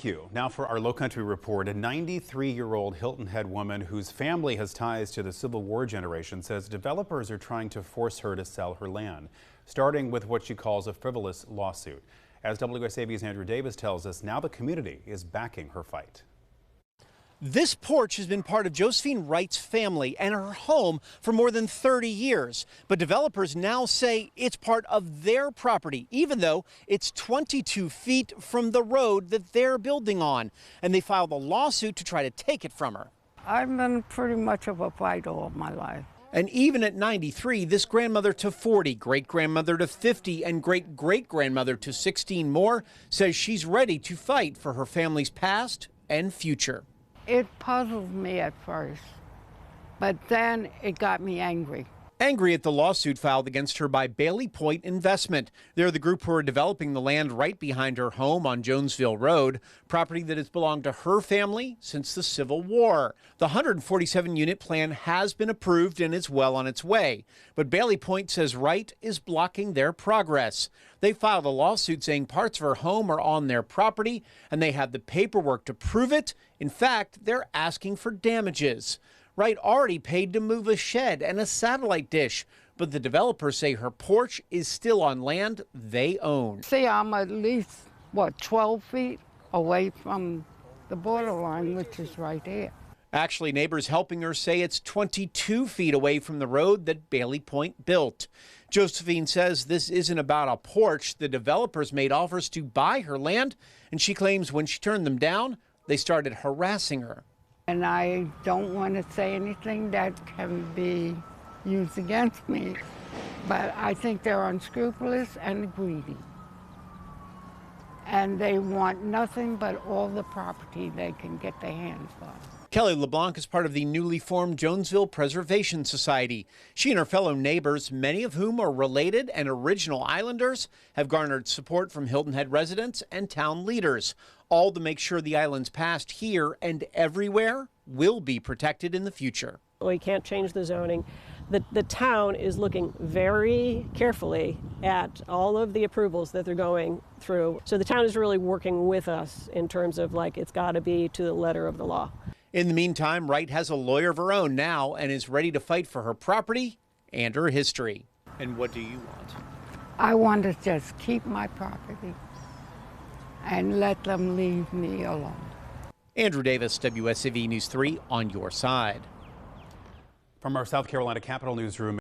Thank you. Now for our Lowcountry Report. A 93-year-old Hilton Head woman whose family has ties to the Civil War generation says developers are trying to force her to sell her land, starting with what she calls a frivolous lawsuit. As WSAV's Andrew Davis tells us, now the community is backing her fight. This porch has been part of Josephine Wright's family and her home for more than 30 years. But developers now say it's part of their property, even though it's 22 feet from the road that they're building on. And they filed a lawsuit to try to take it from her. I've been pretty much of a fighter all my life. And even at 93, this grandmother to 40, great-grandmother to 50, and great-great-grandmother to 16 more says she's ready to fight for her family's past and future. It puzzled me at first, but then it got me angry. Angry at the lawsuit filed against her by Bailey Point Investment. They're the group who are developing the land right behind her home on Jonesville Road, property that has belonged to her family since the Civil War. The 147-unit plan has been approved and is well on its way. But Bailey Point says Wright is blocking their progress. They filed a lawsuit saying parts of her home are on their property, and they have the paperwork to prove it. In fact, they're asking for damages. Wright already paid to move a shed and a satellite dish, but the developers say her porch is still on land they own. See, I'm at least, 12 feet away from the borderline, which is right there. Actually, neighbors helping her say it's 22 feet away from the road that Bailey Point built. Josephine says this isn't about a porch. The developers made offers to buy her land, and she claims when she turned them down, they started harassing her. And I don't want to say anything that can be used against me, but I think they're unscrupulous and greedy. And they want nothing but all the property they can get their hands on. Kelly LeBlanc is part of the newly formed Jonesville Preservation Society. She and her fellow neighbors, many of whom are related and original islanders, have garnered support from Hilton Head residents and town leaders, all to make sure the island's past here and everywhere will be protected in the future. We can't change the zoning. The town is looking very carefully at all of the approvals that they're going through. So the town is really working with us in terms of it's got to be to the letter of the law. In the meantime, Wright has a lawyer of her own now and is ready to fight for her property and her history. And what do you want? I want to just keep my property and let them leave me alone. Andrew Davis, WSAV News 3, on your side. From our South Carolina Capitol Newsroom.